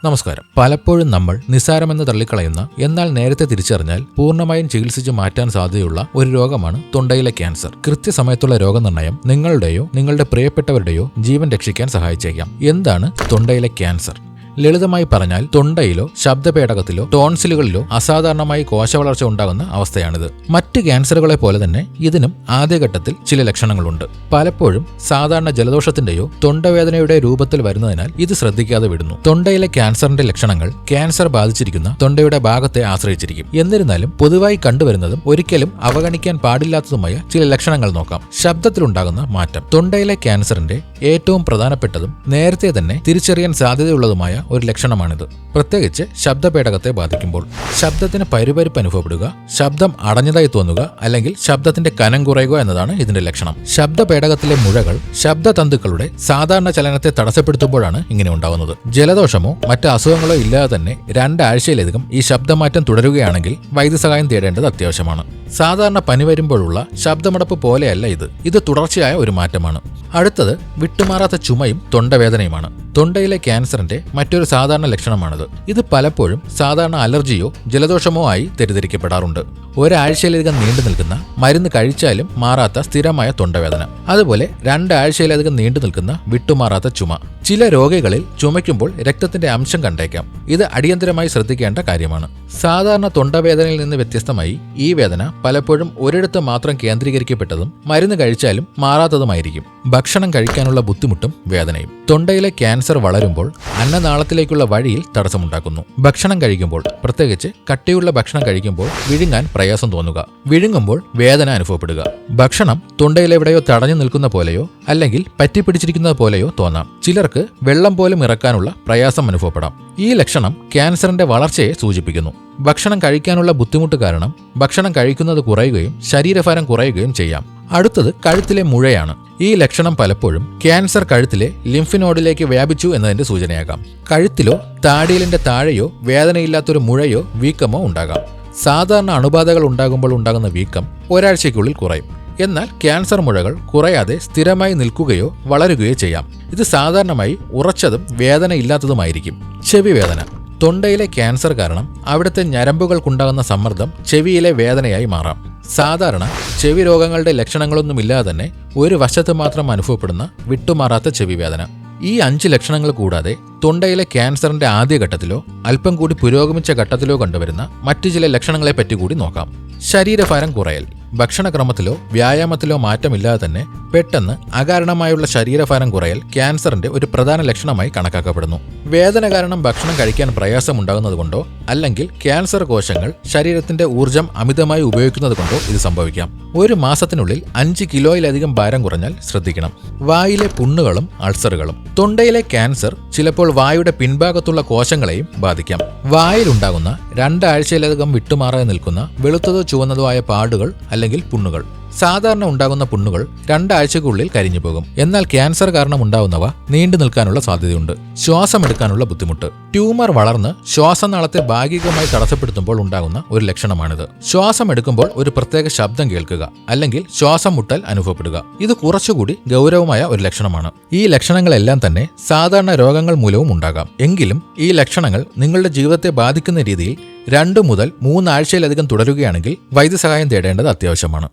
നമസ്കാരം. പലപ്പോഴും നമ്മൾ നിസ്സാരമെന്ന് തള്ളിക്കളയുന്ന, എന്നാൽ നേരത്തെ തിരിച്ചറിഞ്ഞാൽ പൂർണ്ണമായും ചികിത്സിച്ച് മാറ്റാൻ സാധ്യതയുള്ള ഒരു രോഗമാണ് തൊണ്ടയിലെ ക്യാൻസർ. കൃത്യസമയത്തുള്ള രോഗനിർണയം നിങ്ങളുടെയോ നിങ്ങളുടെ പ്രിയപ്പെട്ടവരുടെയോ ജീവൻ രക്ഷിക്കാൻ സഹായിച്ചേക്കാം. എന്താണ് തൊണ്ടയിലെ ക്യാൻസർ? ലളിതമായി പറഞ്ഞാൽ തൊണ്ടയിലോ ശബ്ദപേടകത്തിലോ ടോൺസിലുകളിലോ അസാധാരണമായി കോശവളർച്ച ഉണ്ടാകുന്ന അവസ്ഥയാണിത്. മറ്റ് ക്യാൻസറുകളെ പോലെ തന്നെ ഇതിനും ആദ്യഘട്ടത്തിൽ ചില ലക്ഷണങ്ങളുണ്ട്. പലപ്പോഴും സാധാരണ ജലദോഷത്തിന്റെയോ തൊണ്ടവേദനയുടെ രൂപത്തിൽ വരുന്നതിനാൽ ഇത് ശ്രദ്ധിക്കാതെ വിടുന്നു. തൊണ്ടയിലെ ക്യാൻസറിന്റെ ലക്ഷണങ്ങൾ ക്യാൻസർ ബാധിച്ചിരിക്കുന്ന തൊണ്ടയുടെ ഭാഗത്തെ ആശ്രയിച്ചിരിക്കും. എന്നിരുന്നാലും പൊതുവായി കണ്ടുവരുന്നതും ഒരിക്കലും അവഗണിക്കാൻ പാടില്ലാത്തതുമായ ചില ലക്ഷണങ്ങൾ നോക്കാം. ശബ്ദത്തിലുണ്ടാകുന്ന മാറ്റം. തൊണ്ടയിലെ ക്യാൻസറിന്റെ ഏറ്റവും പ്രധാനപ്പെട്ടതും നേരത്തെ തന്നെ തിരിച്ചറിയാൻ സാധ്യതയുള്ളതുമായ ഒരു ലക്ഷണമാണിത്. പ്രത്യേകിച്ച് ശബ്ദപേടകത്തെ ബാധിക്കുമ്പോൾ ശബ്ദത്തിന് പരുപരിപ്പ് അനുഭവപ്പെടുക, ശബ്ദം അടഞ്ഞതായി തോന്നുക, അല്ലെങ്കിൽ ശബ്ദത്തിന്റെ കനം കുറയുക എന്നതാണ് ഇതിന്റെ ലക്ഷണം. ശബ്ദപേടകത്തിലെ മുഴകൾ ശബ്ദതന്തുക്കളുടെ സാധാരണ ചലനത്തെ തടസ്സപ്പെടുത്തുമ്പോഴാണ് ഇങ്ങനെ ഉണ്ടാകുന്നത്. ജലദോഷമോ മറ്റ് അസുഖങ്ങളോ ഇല്ലാതെ തന്നെ 2 ആഴ്ചയിലധികം ഈ ശബ്ദമാറ്റം തുടരുകയാണെങ്കിൽ വൈദ്യസഹായം തേടേണ്ടത് അത്യാവശ്യമാണ്. സാധാരണ പനി വരുമ്പോഴുള്ള ശബ്ദമടപ്പ് പോലെയല്ല ഇത് തുടർച്ചയായ ഒരു മാറ്റമാണ്. അടുത്തത് വിട്ടുമാറാത്ത ചുമയും തൊണ്ടവേദനയുമാണ്. തൊണ്ടയിലെ ക്യാൻസറിന്റെ മറ്റൊരു സാധാരണ ലക്ഷണമാണിത്. ഇത് പലപ്പോഴും സാധാരണ അലർജിയോ ജലദോഷമോ ആയി തെറ്റിദ്ധരിക്കപ്പെടാറുണ്ട്. ഒരാഴ്ചയിലധികം നീണ്ടു നിൽക്കുന്ന, മരുന്ന് കഴിച്ചാലും മാറാത്ത സ്ഥിരമായ തൊണ്ടവേദന, അതുപോലെ 2 ആഴ്ചയിലധികം നീണ്ടു നിൽക്കുന്ന വിട്ടുമാറാത്ത ചുമ. ചില രോഗികളിൽ ചുമയ്ക്കുമ്പോൾ രക്തത്തിന്റെ അംശം കണ്ടേക്കാം. ഇത് അടിയന്തരമായി ശ്രദ്ധിക്കേണ്ട കാര്യമാണ്. സാധാരണ തൊണ്ടവേദനയിൽ നിന്ന് വ്യത്യസ്തമായി ഈ വേദന പലപ്പോഴും ഒരിടത്ത് മാത്രം കേന്ദ്രീകരിക്കപ്പെട്ടതും മരുന്ന് കഴിച്ചാലും മാറാത്തതുമായിരിക്കും. ഭക്ഷണം കഴിക്കാനുള്ള ബുദ്ധിമുട്ടും വേദനയും. തൊണ്ടയിലെ ക്യാൻസർ വളരുമ്പോൾ അന്നനാളത്തിലേക്കുള്ള വഴിയിൽ തടസ്സമുണ്ടാക്കുന്നു. ഭക്ഷണം കഴിക്കുമ്പോൾ, പ്രത്യേകിച്ച് കട്ടിയുള്ള ഭക്ഷണം കഴിക്കുമ്പോൾ വിഴുങ്ങാൻ പ്രയാസം തോന്നുക, വിഴുങ്ങുമ്പോൾ വേദന അനുഭവപ്പെടുക, ഭക്ഷണം തൊണ്ടയിലെവിടെയോ തടഞ്ഞു നിൽക്കുന്ന പോലെയോ അല്ലെങ്കിൽ പറ്റിപ്പിടിച്ചിരിക്കുന്നത് പോലെയോ തോന്നാം. ചിലർക്ക് വെള്ളം പോലും ഇറക്കാനുള്ള പ്രയാസം അനുഭവപ്പെടാം. ഈ ലക്ഷണം ക്യാൻസറിന്റെ വളർച്ചയെ സൂചിപ്പിക്കുന്നു. ഭക്ഷണം കഴിക്കാനുള്ള ബുദ്ധിമുട്ട് കാരണം ഭക്ഷണം കഴിക്കുന്നത് കുറയുകയും ശരീരഭാരം കുറയുകയും ചെയ്യാം. അടുത്തത് കഴുത്തിലെ മുഴയാണ്. ഈ ലക്ഷണം പലപ്പോഴും ക്യാൻസർ കഴുത്തിലെ ലിംഫ് നോഡിലേക്ക് വ്യാപിച്ചു എന്നതിന്റെ സൂചനയാകാം. കഴുത്തിലോ താടിയലിന്റെ താഴെയോ വേദനയില്ലാത്തൊരു മുഴയോ വീക്കമോ ഉണ്ടാകാം. സാധാരണ അണുബാധകൾ ഉണ്ടാകുമ്പോൾ ഉണ്ടാകുന്ന വീക്കം ഒരാഴ്ചയ്ക്കുള്ളിൽ കുറയും. എന്നാൽ ക്യാൻസർ മുഴകൾ കുറയാതെ സ്ഥിരമായി നിൽക്കുകയോ വളരുകയോ ചെയ്യാം. ഇത് സാധാരണമായി ഉറച്ചതും വേദനയില്ലാത്തതുമായിരിക്കും. ചെവി വേദന. തൊണ്ടയിലെ ക്യാൻസർ കാരണം അവിടുത്തെ ഞരമ്പുകൾക്കുണ്ടാകുന്ന സമ്മർദ്ദം ചെവിയിലെ വേദനയായി മാറാം. സാധാരണ ചെവി രോഗങ്ങളുടെ ലക്ഷണങ്ങളൊന്നുമില്ലാതെ തന്നെ ഒരു വശത്ത് മാത്രം അനുഭവപ്പെടുന്ന വിട്ടുമാറാത്ത ചെവി വേദന. ഈ 5 ലക്ഷണങ്ങൾ കൂടാതെ തൊണ്ടയിലെ ക്യാൻസറിന്റെ ആദ്യഘട്ടത്തിലോ അല്പം കൂടി പുരോഗമിച്ച ഘട്ടത്തിലോ കണ്ടുവരുന്ന മറ്റു ചില ലക്ഷണങ്ങളെപ്പറ്റി കൂടി നോക്കാം. ശരീരഭാരം കുറയൽ. ഭക്ഷണക്രമത്തിലോ വ്യായാമത്തിലോ മാറ്റമില്ലാതെ തന്നെ പെട്ടെന്ന് അകാരണമായുള്ള ശരീരഭാരം കുറയൽ ക്യാൻസറിന്റെ ഒരു പ്രധാന ലക്ഷണമായി കണക്കാക്കപ്പെടുന്നു. വേദന കാരണം ഭക്ഷണം കഴിക്കാൻ പ്രയാസമുണ്ടാകുന്നതുകൊണ്ടോ അല്ലെങ്കിൽ ക്യാൻസർ കോശങ്ങൾ ശരീരത്തിന്റെ ഊർജം അമിതമായി ഉപയോഗിക്കുന്നത് കൊണ്ടോ ഇത് സംഭവിക്കാം. 1 മാസത്തിനുള്ളിൽ 5 കിലോയിലധികം ഭാരം കുറഞ്ഞാൽ ശ്രദ്ധിക്കണം. വായിലെ പുണ്ണുകളും അൾസറുകളും. തൊണ്ടയിലെ ക്യാൻസർ ചിലപ്പോൾ വായുടെ പിൻഭാഗത്തുള്ള കോശങ്ങളെയും ബാധിക്കാം. വായിലുണ്ടാകുന്ന 2 ആഴ്ചയിലധികം വിട്ടുമാറാതെ നിൽക്കുന്ന വെളുത്തതോ ചുവന്നതോ ആയ പാടുകൾ അല്ലെങ്കിൽ പുണ്ണുകൾ. സാധാരണ ഉണ്ടാകുന്ന പുണ്ണുകൾ 2 ആഴ്ചയ്ക്കുള്ളിൽ കരിഞ്ഞു പോകും. എന്നാൽ ക്യാൻസർ കാരണം ഉണ്ടാകുന്നവ നീണ്ടു നിൽക്കാനുള്ള സാധ്യതയുണ്ട്. ശ്വാസമെടുക്കാനുള്ള ബുദ്ധിമുട്ട്. ട്യൂമർ വളർന്ന് ശ്വാസനാളത്തെ ഭാഗികമായി തടസ്സപ്പെടുത്തുമ്പോൾ ഉണ്ടാകുന്ന ഒരു ലക്ഷണമാണിത്. ശ്വാസം എടുക്കുമ്പോൾ ഒരു പ്രത്യേക ശബ്ദം കേൾക്കുക അല്ലെങ്കിൽ ശ്വാസം മുട്ടൽ അനുഭവപ്പെടുക. ഇത് കുറച്ചുകൂടി ഗൗരവമായ ഒരു ലക്ഷണമാണ്. ഈ ലക്ഷണങ്ങളെല്ലാം തന്നെ സാധാരണ രോഗങ്ങൾ മൂലവും ഉണ്ടാകാം. എങ്കിലും ഈ ലക്ഷണങ്ങൾ നിങ്ങളുടെ ജീവിതത്തെ ബാധിക്കുന്ന രീതിയിൽ 2 മുതൽ 3 ആഴ്ചയിലധികം തുടരുകയാണെങ്കിൽ വൈദ്യസഹായം തേടേണ്ടത് അത്യാവശ്യമാണ്.